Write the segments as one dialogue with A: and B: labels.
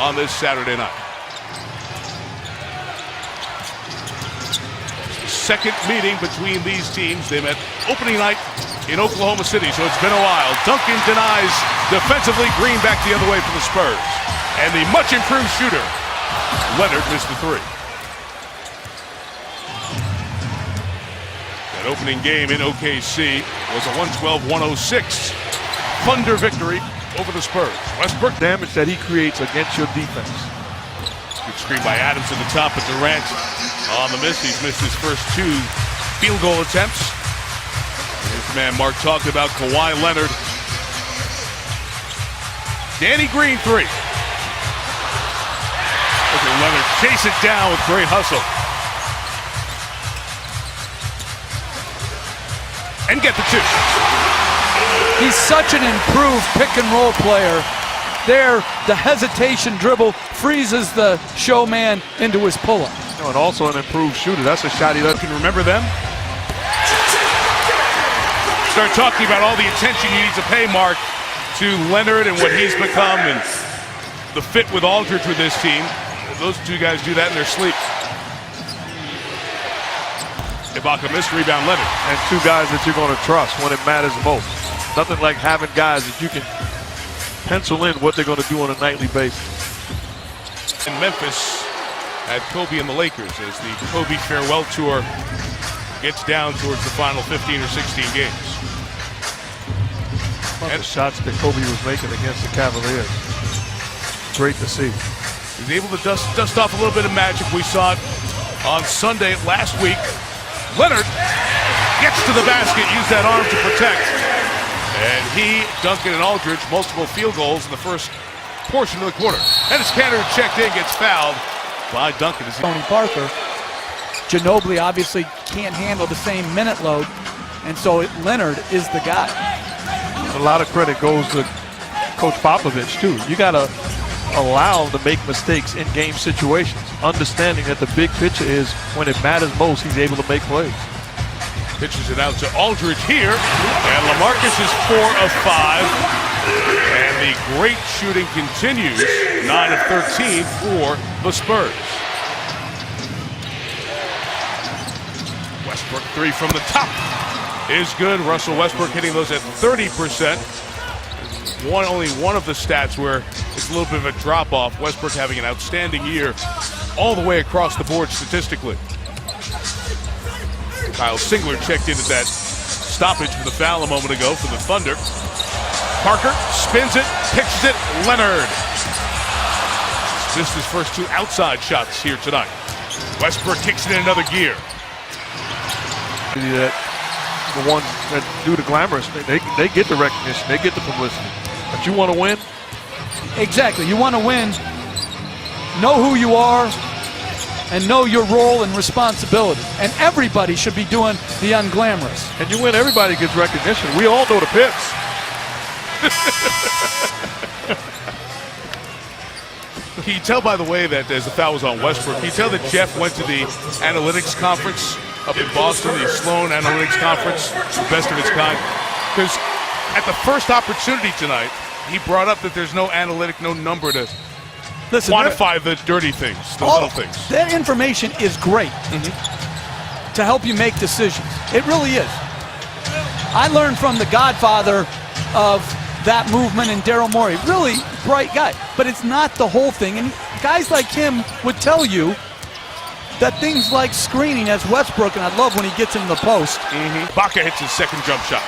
A: on this Saturday night. Second meeting between these teams. They met opening night in Oklahoma City, so it's been a while. Duncan denies defensively. Green back the other way for the Spurs. And the much improved shooter, Leonard, missed the three. That opening game in OKC was a 112-106 Thunder victory over the Spurs. Westbrook.
B: Damage that he creates against your defense.
A: Good screen by Adams at the top, but Durant on the miss. He's missed his first two field goal attempts. This man Mark talked about, Kawhi Leonard. Danny Green three. Look at Leonard chase it down with great hustle. And get the two.
C: He's such an improved pick and roll player. There, the hesitation dribble freezes the showman into his pull-up.
B: And also an improved shooter. That's a shot he doesn't.
A: Can remember them? Start talking about all the attention you need to pay, Mark, to Leonard and what he's become and the fit with Aldridge with this team. Those two guys do that in their sleep. Ibaka missed, rebound Leonard.
B: And two guys that you're going to trust when it matters most. Nothing like having guys that you can pencil in what they're going to do on a nightly basis.
A: In Memphis at Kobe and the Lakers as the Kobe farewell tour gets down towards the final 15 or 16 games.
B: And the shots that Kobe was making against the Cavaliers. Great to see.
A: He's able to dust off a little bit of magic. We saw it on Sunday last week. Leonard gets to the basket, use that arm to protect. And he, Duncan, and Aldridge, multiple field goals in the first portion of the quarter. And as Cantor checked in, gets fouled by Duncan.
C: Tony Parker. Ginobili obviously can't handle the same minute load, and so Leonard is the guy.
B: A lot of credit goes to Coach Popovich, too. You got to allow him to make mistakes in game situations, understanding that the big picture is when it matters most, he's able to make plays.
A: Pitches it out to Aldridge here, and LaMarcus is 4 of 5. And the great shooting continues, 9 of 13 for the Spurs. Westbrook three from the top is good. Russell Westbrook hitting those at 30%. Only one of the stats where it's a little bit of a drop-off. Westbrook having an outstanding year all the way across the board statistically. Kyle Singler checked in at that stoppage for the foul a moment ago for the Thunder. Parker spins it, pitches it, Leonard. Missed his first two outside shots here tonight. Westbrook kicks it in another gear.
B: The ones that do the glamorous thing, they get the recognition, they get the publicity. But you want to win?
C: Exactly, you want to win. Know who you are and know your role and responsibility. And everybody should be doing the unglamorous.
B: And you win, everybody gets recognition. We all know the Pips.
A: Can you tell by the way that as the foul was on Westbrook, can you tell that Jeff went to the analytics conference up in Boston, the Sloan Analytics Conference, the best of its kind? Because at the first opportunity tonight, he brought up that there's no analytic, no number to quantify the dirty things, the little things.
C: That information is great to help you make decisions. It really is. I learned from the godfather of that movement and Daryl Morey. Really bright guy, but it's not the whole thing. And guys like him would tell you that things like screening, as Westbrook, and I love when he gets in the post.
A: Ibaka hits his second jump shot.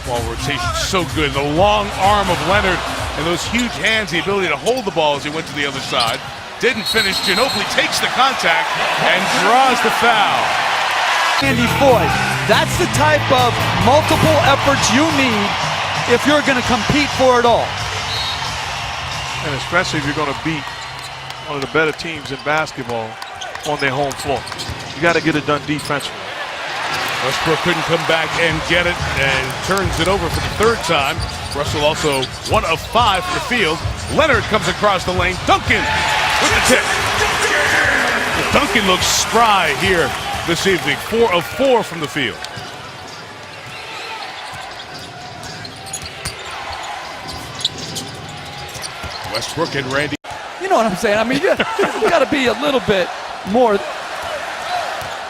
A: Ball rotation so good. The long arm of Leonard and those huge hands, the ability to hold the ball as he went to the other side. Didn't finish. Ginobili takes the contact and draws the foul.
C: Andy Foy, that's the type of multiple efforts you need if you're going to compete for it all.
B: And especially if you're going to beat one of the better teams in basketball on their home floor. You got to get it done defensively.
A: Westbrook couldn't come back and get it and turns it over for the third time. Russell also 1 of 5 from the field. Leonard comes across the lane. Duncan with the tip. Duncan looks spry here this evening. 4 of 4 from the field. Westbrook and Randy.
C: You know what I'm saying? I mean, you got to be a little bit more.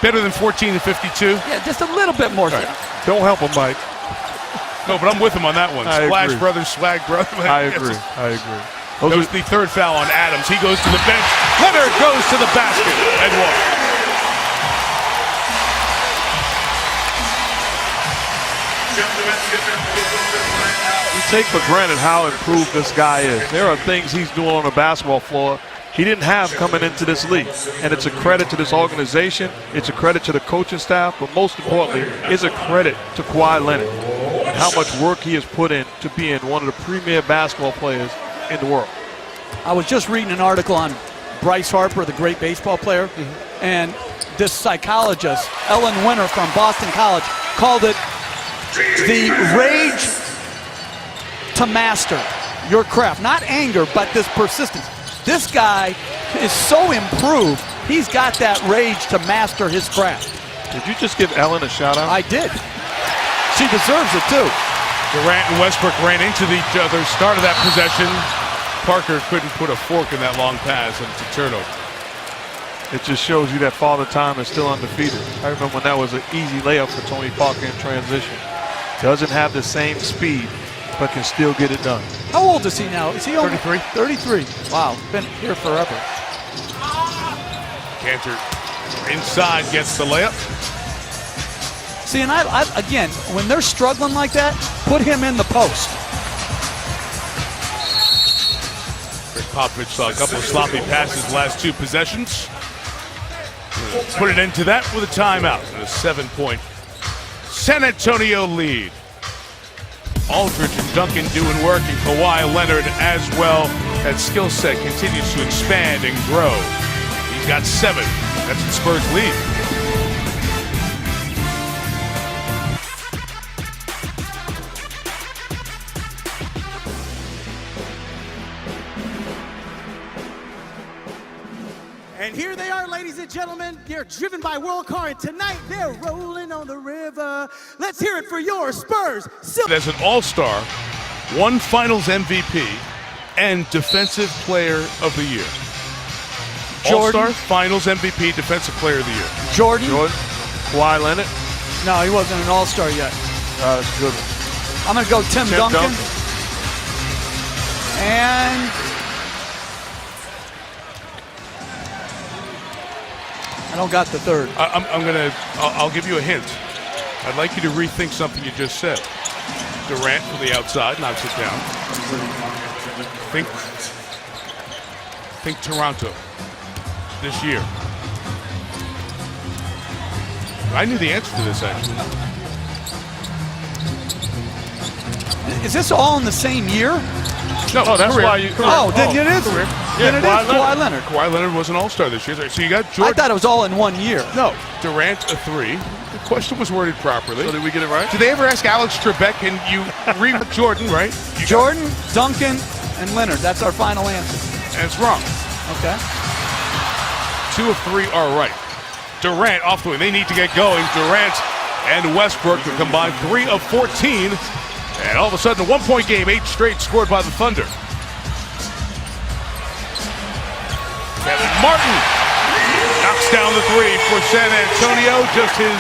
A: Better than 14 and 52?
C: Yeah, just a little bit more.
A: Right.
B: Don't help him, Mike.
A: No, but I'm with him on that one.
B: I
A: Splash
B: agree.
A: Brothers, swag brother.
B: I agree. I agree.
A: That was the third foul on Adams. He goes to the bench. Leonard goes to the basket and walks.
B: You take for granted how improved this guy is. There are things he's doing on the basketball floor he didn't have coming into this league. And it's a credit to this organization. It's a credit to the coaching staff. But most importantly, it's a credit to Kawhi Leonard and how much work he has put in to being one of the premier basketball players in the world.
C: I was just reading an article on Bryce Harper, the great baseball player, and this psychologist, Ellen Winter from Boston College, called it the rage to master your craft. Not anger, but this persistence. This guy is so improved, he's got that rage to master his craft.
B: Did you just give Ellen a shout out?
C: I did. She deserves it too.
A: Durant and Westbrook ran into each other, started that possession. Parker couldn't put a fork in that long pass, and it's a turnover.
B: It just shows you that Father Time is still undefeated. I remember when that was an easy layup for Tony Parker in transition. Doesn't have the same speed, but can still get it done.
C: How old is he now? Is he
A: 33?
C: 33. Wow, been here forever.
A: Cantor inside gets the layup.
C: See, and I again, when they're struggling like that, put him in the post.
A: Rick Popovich saw a couple of sloppy passes the last 2 possessions. Put it into that with a timeout and a 7-point San Antonio lead. Aldridge and Duncan doing work, and Kawhi Leonard as well. That skill set continues to expand and grow. He's got 7. That's the Spurs lead.
D: And here they are, ladies and gentlemen. They're driven by World Car, and tonight they're rolling on the river. Let's hear it for your Spurs.
A: As an all-star, 1 Finals MVP, and Defensive Player of the Year.
C: Jordan.
A: All-star, Finals MVP, Defensive Player of the Year.
C: Jordan?
B: Kawhi Leonard.
C: No, he wasn't an all-star yet.
B: That's good.
C: I'm going to go Tim Duncan. And I don't got the third.
A: I'll give you a hint. I'd like you to rethink something you just said. Durant from the outside, knocks it down. Think Toronto this year. I knew the answer to this, actually.
C: Is this all in the same year?
A: No,
B: that's
A: career.
B: why you.
C: Then it is. Then it is Kawhi Leonard.
A: Kawhi Leonard was an all-star this year. So you got Jordan.
C: I thought it was all in 1 year.
A: No, Durant a 3. The question was worded properly.
B: So did we get it right?
A: Did they ever ask Alex Trebek? Can you read Jordan, right?
C: Jordan, Duncan, and Leonard. That's our final answer.
A: And it's wrong.
C: Okay.
A: 2 of 3 are right. Durant off the wing. They need to get going. Durant and Westbrook have combined 3 of 14. And all of a sudden, a 1-point game, 8 straight scored by the Thunder. Kevin Martin knocks down the 3 for San Antonio. Just his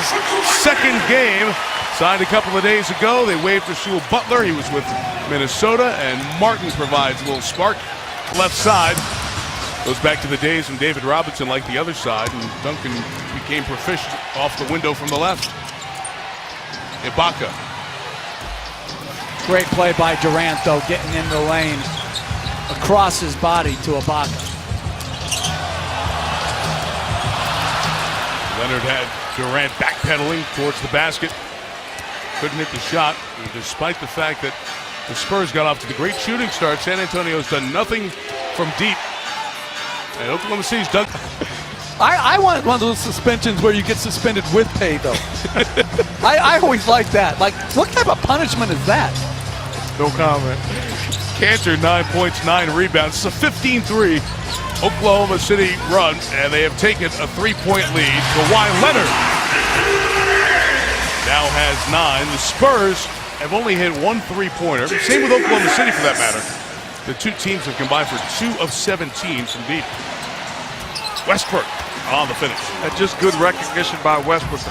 A: 2nd game. Signed a couple of days ago. They waived Rasheed Butler. He was with Minnesota. And Martin provides a little spark. Left side. Goes back to the days when David Robinson liked the other side. And Duncan became proficient off the window from the left. Ibaka.
C: Great play by Durant, though, getting in the lane across his body to Ibaka.
A: Leonard had Durant backpedaling towards the basket. Couldn't hit the shot, and despite the fact that the Spurs got off to the great shooting start, San Antonio's done nothing from deep. And Oklahoma City's done.
C: I want one of those suspensions where you get suspended with pay, though. I always like that. Like, what type of punishment is that?
B: No comment.
A: Cantor, 9 points, 9 rebounds. It's a 15-3 Oklahoma City run, and they have taken a 3-point lead. Kawhi Leonard now has 9. The Spurs have only hit 1 3-pointer. Same with Oklahoma City for that matter. The two teams have combined for 2 of 17 from deep. Westbrook on the finish.
B: And just good recognition by Westbrook.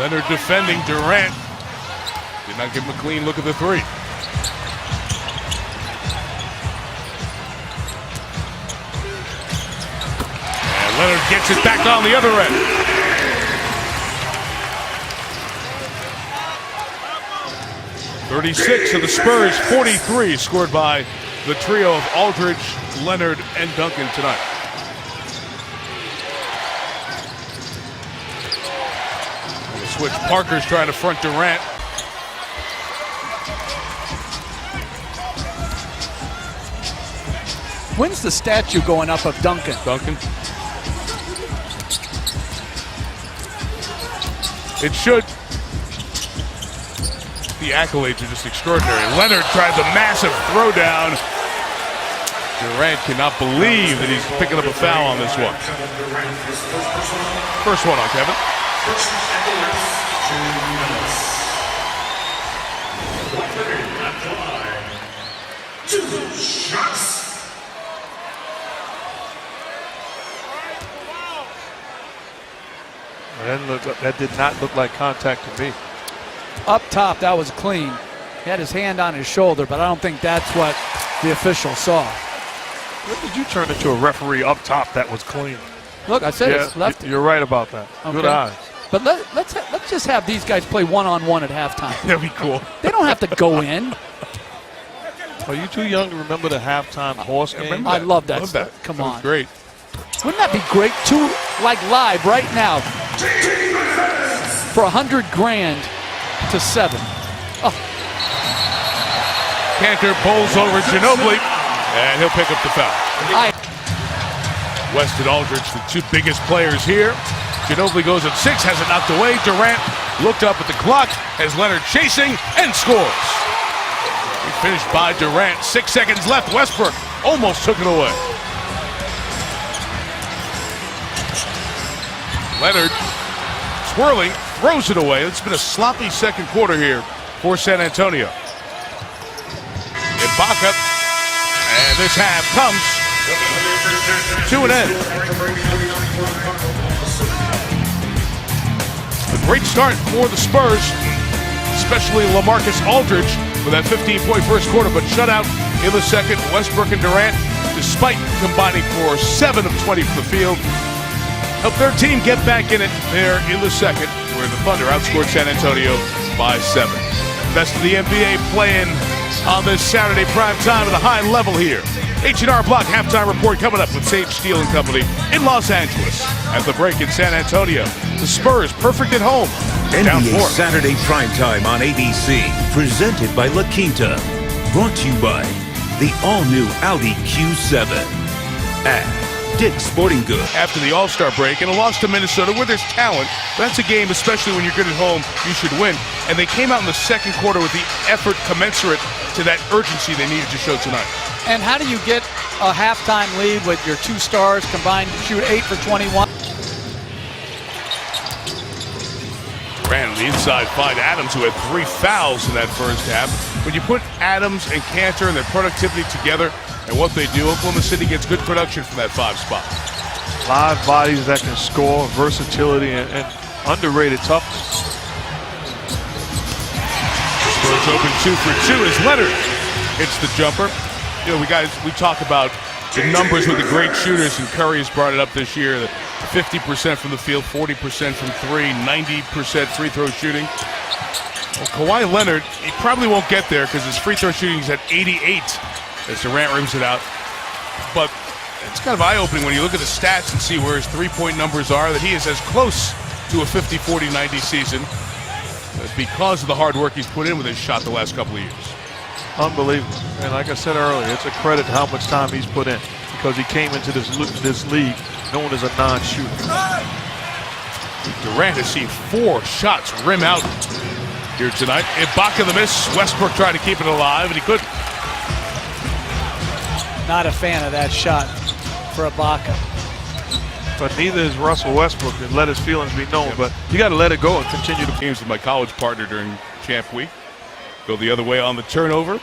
A: Leonard defending Durant. Did not give him a clean look at the 3. And Leonard gets it back on the other end. .36 of the Spurs, 43 scored by the trio of Aldridge, Leonard, and Duncan tonight. On the switch, Parker's trying to front Durant.
C: When's the statue going up of Duncan?
A: Duncan. It should. The accolades are just extraordinary. Leonard tried the massive throwdown. Durant cannot believe that he's picking up a foul on this one. First one on Kevin.
E: Two shots.
B: That did not look like contact to me.
C: Up top, that was clean. He had his hand on his shoulder, but I don't think that's what the official saw.
B: When did you turn into a referee up top that was clean?
C: Look, I said it's left.
B: You're right about that.
C: Okay.
B: Good eyes.
C: But let's just have these guys play one-on-one at halftime.
A: That'd be cool.
C: They don't have to go in.
B: Are you too young to remember the halftime horse game?
C: I love that stuff. Come on.
A: Great.
C: Wouldn't that be great? Like live right now for $100 grand to 7. Oh.
A: Cantor bowls over Ginobili, and he'll pick up the foul. West and Aldridge, the two biggest players here. Ginobili goes at 6, has it knocked away. Durant looked up at the clock as Leonard chasing and scores. He finished by Durant. 6 seconds left. Westbrook almost took it away. Leonard swirling, throws it away. It's been a sloppy second quarter here for San Antonio. Ibaka, and this half comes to an end. A great start for the Spurs, especially LaMarcus Aldridge with that 15-point first quarter, but shut out in the second. Westbrook and Durant, despite combining for 7 of 20 from the field, helped their team get back in it there in the second, where the Thunder outscored San Antonio by 7. Best of the NBA playing on this Saturday prime time at a high level here. H&R Block halftime report coming up with Sage Steel & Company in Los Angeles. At the break in San Antonio, the Spurs perfect at home. Down
F: NBA
A: 4.
F: Saturday primetime on ABC, presented by La Quinta. Brought to you by the all-new Audi Q7 and Dick's Sporting Goods.
A: After the All-Star break and a loss to Minnesota where there's talent, that's a game, especially when you're good at home, you should win. And they came out in the second quarter with the effort commensurate to that urgency they needed to show tonight.
C: And how do you get a halftime lead with your 2 stars combined to shoot 8 for 21?
A: Ran on the inside, find Adams, who had 3 fouls in that first half. When you put Adams and Cantor and their productivity together and what they do, Oklahoma City gets good production from that 5 spot.
B: Live bodies that can score, versatility, and underrated toughness.
A: Spurs open 2 for 2 as Leonard hits the jumper. You know, we talk about the numbers with the great shooters, and Curry has brought it up this year. The 50% from the field, 40% from 3, 90% free throw shooting. Well, Kawhi Leonard, he probably won't get there because his free throw shooting is at 88 as Durant rims it out. But it's kind of eye-opening when you look at the stats and see where his three-point numbers are, that he is as close to a 50-40-90 season because of the hard work he's put in with his shot the last couple of years.
B: Unbelievable. And like I said earlier, it's a credit how much time he's put in, because he came into this league known as a non-shooter.
A: Durant has seen 4 shots rim out here tonight. Ibaka the miss. Westbrook tried to keep it alive, and he couldn't.
C: Not a fan of that shot for Ibaka.
B: But neither is Russell Westbrook to let his feelings be known. But you got to let it go and continue to.
A: Games with my college partner during Champ Week. Go the other way on the turnover.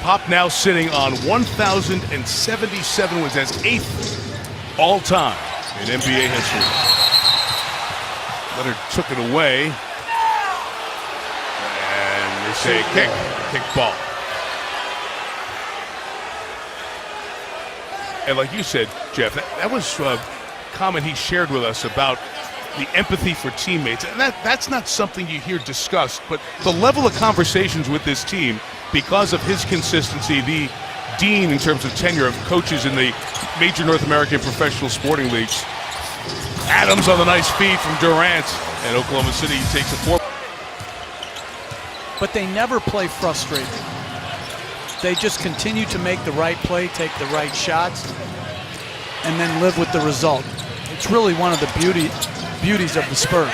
A: Pop now sitting on 1,077 wins. That's 8th all-time in NBA history. Leonard took it away. And they say kick ball. And like you said, Jeff, that was a comment he shared with us about the empathy for teammates. And that's not something you hear discussed, but the level of conversations with this team, because of his consistency, the dean in terms of tenure of coaches in the major North American professional sporting leagues. Adams on the nice feed from Durant, and Oklahoma City takes a 4.
C: But they never play frustrated. They just continue to make the right play, take the right shots, and then live with the result. It's really one of the beauties of the Spurs.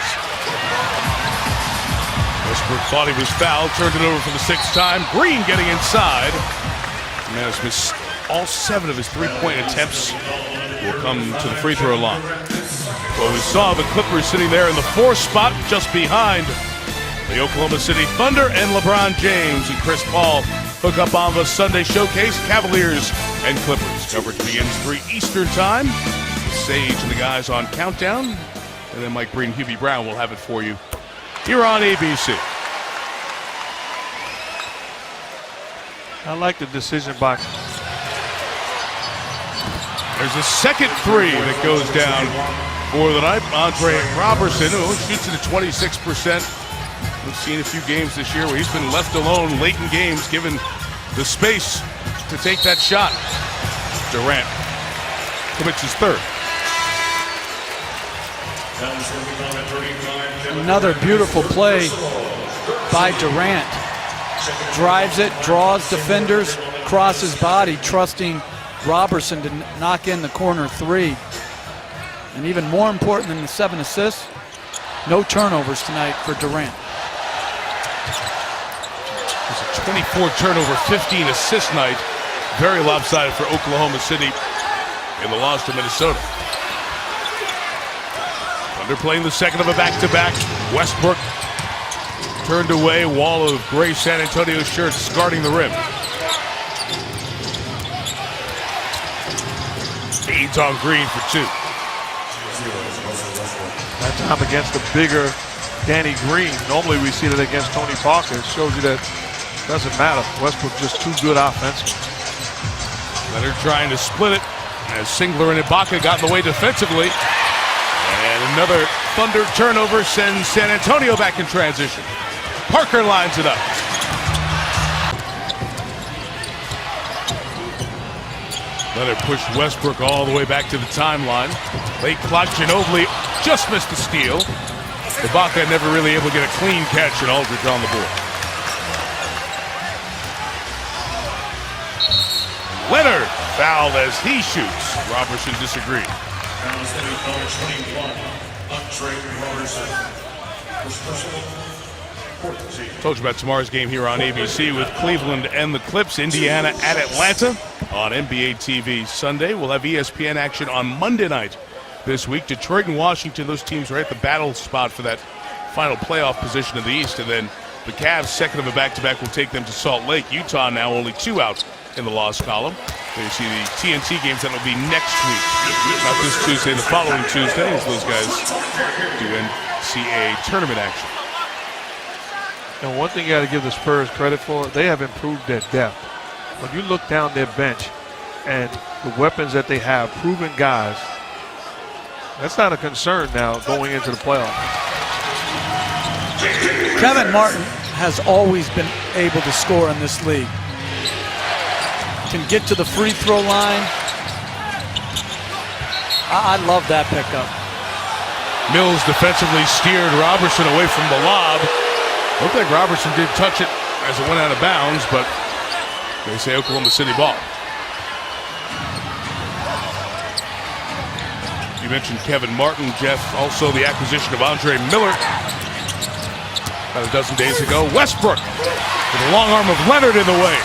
A: Westbrook thought he was fouled, turned it over for the 6th time. Green getting inside. And has missed all 7 of his three-point attempts. Will come to the free throw line. Well, we saw the Clippers sitting there in the 4th spot, just behind the Oklahoma City Thunder and LeBron James and Chris Paul hook up on the Sunday Showcase. Cavaliers and Clippers. Coverage begins 3 Eastern time. Sage and the guys on Countdown. And then Mike Breen and Hubie Brown will have it for you here on ABC.
B: I like the decision by.
A: There's a second 3 that goes down for the night. Andre Robertson, who shoots it at 26%. We've seen a few games this year where he's been left alone late in games, given the space to take that shot. Durant commits his 3rd.
C: Another beautiful play by Durant. Drives it, draws defenders, crosses body, trusting Robertson to knock in the corner 3. And even more important than the 7 assists, no turnovers tonight for Durant.
A: It's a 24 turnover, 15 assist night. Very lopsided for Oklahoma City in the loss to Minnesota. They're playing the second of a back-to-back. Westbrook turned away. Wall of gray San Antonio shirts guarding the rim. Feeds on Green for 2.
B: That time against the bigger Danny Green. Normally we see that against Tony Parker. It shows you that it doesn't matter. Westbrook just too good offensively.
A: Leonard trying to split it as Singler and Ibaka got in the way defensively. And another Thunder turnover sends San Antonio back in transition. Parker lines it up. Leonard pushed Westbrook all the way back to the timeline. Late clock, Ginobili just missed the steal. Ibaka never really able to get a clean catch, and Aldridge on the board. Leonard fouled as he shoots. Robertson disagreed. Told you about tomorrow's game here on ABC with Cleveland and the Clips. Indiana at Atlanta on NBA TV Sunday. We'll have ESPN action on Monday night this week. Detroit and Washington, those teams are at the battle spot for that final playoff position in the East. And then the Cavs, second of a back-to-back, will take them to Salt Lake. Utah now only 2 out in the loss column. There you see the TNT games that will be next week. Not this Tuesday, the following Tuesday, as those guys do NCAA tournament action.
B: And one thing you got to give the Spurs credit for, they have improved their depth. When you look down their bench and the weapons that they have, proven guys, that's not a concern now going into the playoffs.
C: Kevin Martin has always been able to score in this league. Can get to the free throw line. I love that pickup.
A: Mills defensively steered Robertson away from the lob. Looked like Robertson did touch it as it went out of bounds, but they say Oklahoma City ball. You mentioned Kevin Martin, Jeff. Also the acquisition of Andre Miller about a dozen days ago. Westbrook with a long arm of Leonard in the way.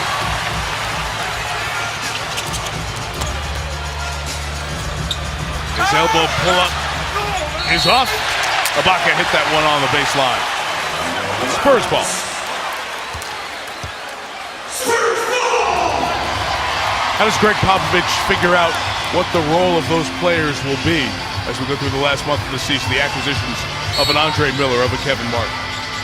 A: His elbow pull-up is off. Ibaka hit that one on the baseline. Spurs ball. How does Greg Popovich figure out what the role of those players will be as we go through the last month of the season, the acquisitions of an Andre Miller, of a Kevin Martin?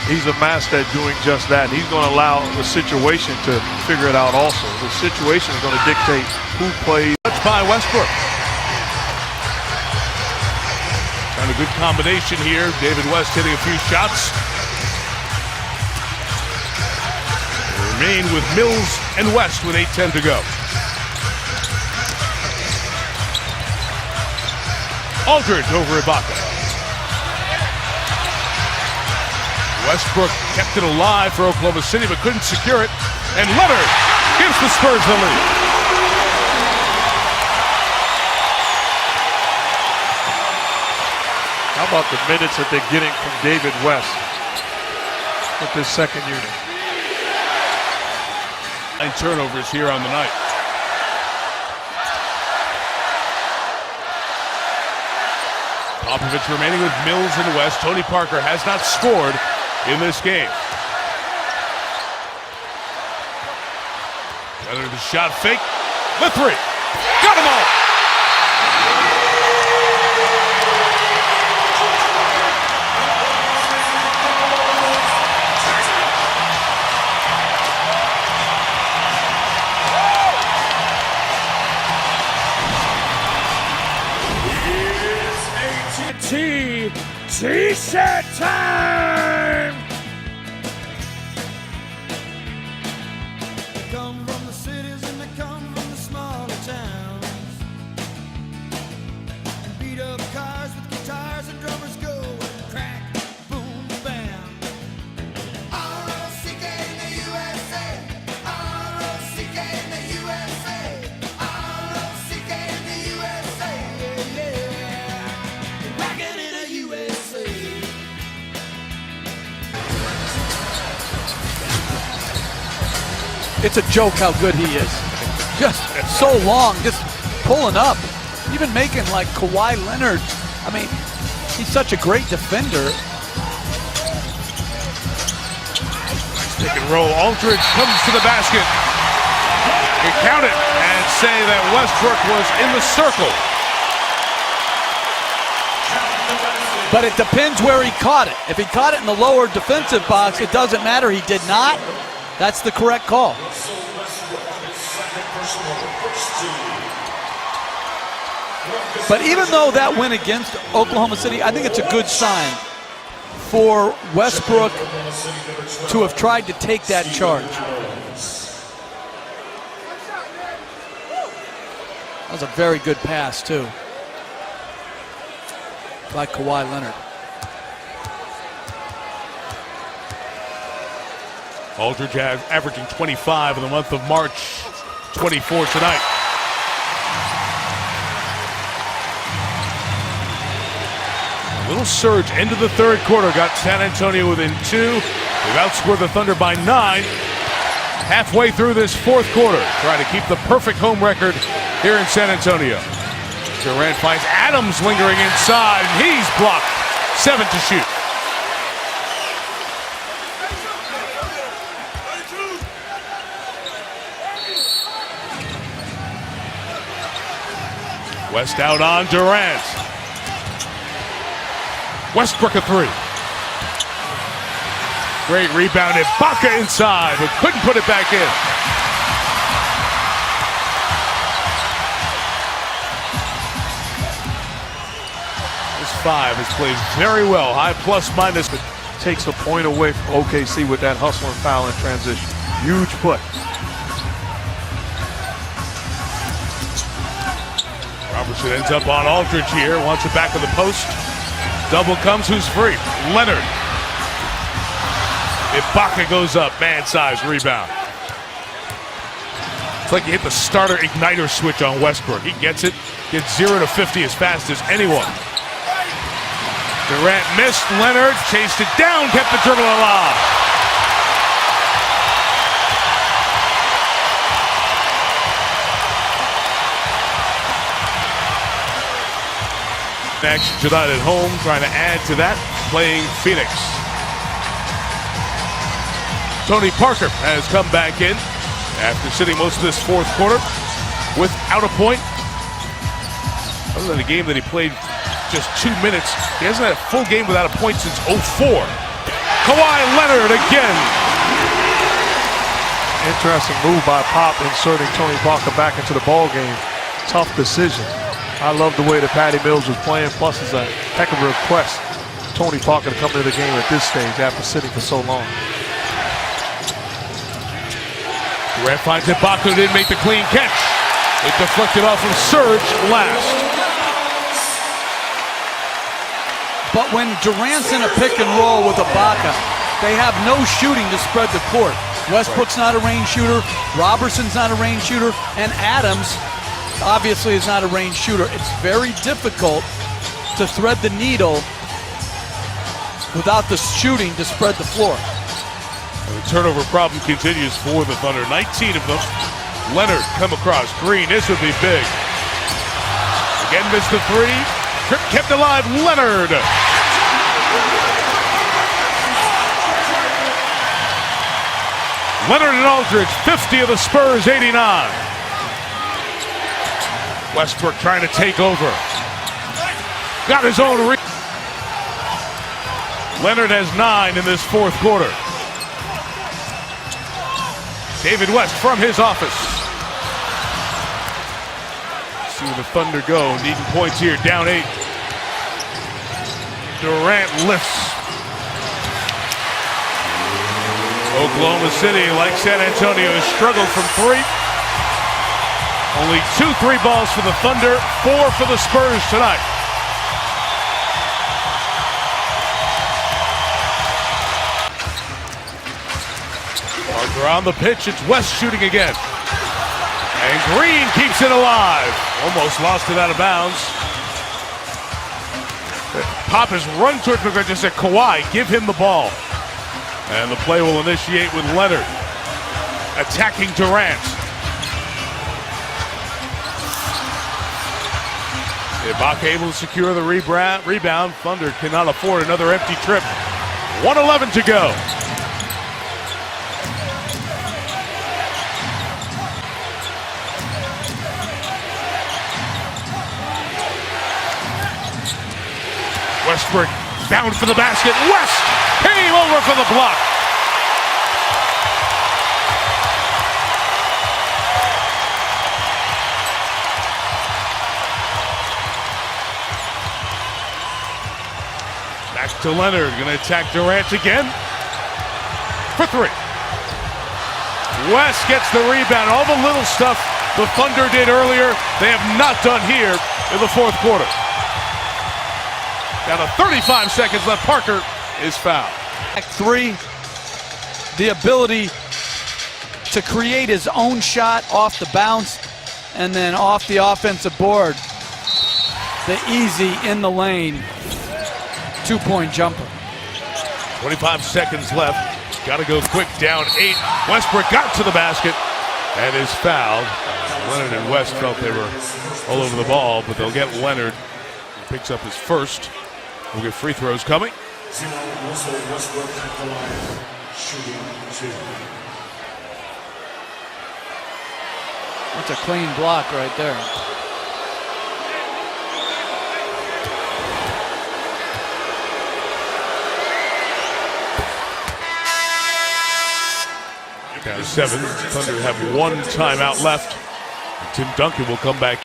B: He's a master at doing just that. He's going to allow the situation to figure it out also. The situation is going to dictate who plays.
A: Touched by Westbrook. Found a good combination here. David West hitting a few shots. They remain with Mills and West with 8:10 to go. Aldridge over Ibaka. Westbrook kept it alive for Oklahoma City but couldn't secure it. And Leonard gives the Spurs the lead.
B: How about the minutes that they're getting from David West with this second unit?
A: 9 turnovers here on the night. Popovich remaining with Mills and West. Tony Parker has not scored in this game. Leonard the shot fake. The three. Got them all.
E: T-shirt time!
D: They come from the cities and they come from the smaller towns. And beat up cars with guitars and drummers go crack, boom, bam. R-O-C-K in the USA. R-O-C-K in the USA. R-O-C-K in the USA. Yeah. Rockin' in the USA.
C: It's a joke how good he is. Just so long, just pulling up. Even making like Kawhi Leonard. I mean, he's such a great defender.
A: Pick and roll. Aldridge comes to the basket. You count it and say that Westbrook was in the circle.
C: But it depends where he caught it. If he caught it in the lower defensive box, it doesn't matter. He did not. That's the correct call. But even though that went against Oklahoma City, I think it's a good sign for Westbrook to have tried to take that charge. That was a very good pass, too, by Kawhi Leonard.
A: Aldridge averaging 25 in the month of March, 24 tonight. A little surge into the third quarter got San Antonio within 2. They've outscored the Thunder by 9. Halfway through this fourth quarter, trying to keep the perfect home record here in San Antonio. Durant finds Adams lingering inside, and he's blocked. 7 to shoot. West out on Durant. Westbrook a 3. Great rebound. Ibaka inside, but couldn't put it back in. This 5 has played very well. High plus minus.
B: Takes a point away from OKC with that hustle and foul in transition. Huge put.
A: Robertson ends up on Aldridge here. Wants it back of the post. Double comes. Who's free? Leonard. Ibaka goes up. Man-sized rebound. It's like you hit the starter igniter switch on Westbrook. He gets it. gets 0 to 50 as fast as anyone. Durant missed. Leonard chased it down, kept the dribble alive. Action tonight at home, trying to add to that, playing Phoenix. Tony Parker has come back in after sitting most of this fourth quarter without a point. Other than a game that he played just 2 minutes, he hasn't had a full game without a point since 2004. Kawhi Leonard again.
B: Interesting move by Pop, inserting Tony Parker back into the ball game. Tough decision. I love the way that Patty Mills was playing, plus it's a heck of a request Tony Parker to come into the game at this stage after sitting for so long.
A: Durant finds Ibaka, didn't make the clean catch. It deflected off of Serge last.
C: But when Durant's in a pick and roll with Ibaka, they have no shooting to spread the court. Westbrook's not a range shooter, Robertson's not a range shooter, and Adams obviously is not a range shooter. It's very difficult to thread the needle without the shooting to spread the floor.
A: The turnover problem continues for the Thunder. 19 of them. Leonard come across. Green, this would be big. Again missed the three. Trip kept alive. Leonard. Leonard and Aldridge, 50 of the Spurs, 89. Westbrook trying to take over. Got his own Leonard has 9 in this fourth quarter. David West from his office. See where the Thunder go. Needing points here. Down 8. Durant lifts. Oklahoma City, like San Antonio, has struggled from 3. Only 2 3 balls for the Thunder, 4 for the Spurs tonight. Parker on the pitch, it's West shooting again. And Green keeps it alive. Almost lost it out of bounds. Pop has run towards McGregor, just said, Kawhi, give him the ball. And the play will initiate with Leonard attacking Durant. Ibaka able to secure the rebound. Thunder cannot afford another empty trip. 1:11 to go. Westbrook bound for the basket. West came over for the block. Back to Leonard, going to attack Durant again for 3. West gets the rebound. All the little stuff the Thunder did earlier, they have not done here in the fourth quarter. Down to 35 seconds left. Parker is fouled.
C: Act 3, the ability to create his own shot off the bounce and then off the offensive board. The easy in the lane 2-point jumper.
A: 25 seconds left. Got to go quick. Down 8. Westbrook got to the basket and is fouled. Leonard and West felt they were all over the ball, but they'll get Leonard. He picks up his first. We'll get free throws coming.
C: That's a clean block right there.
A: Down 7. Thunder have 1 timeout left. Tim Duncan will come back.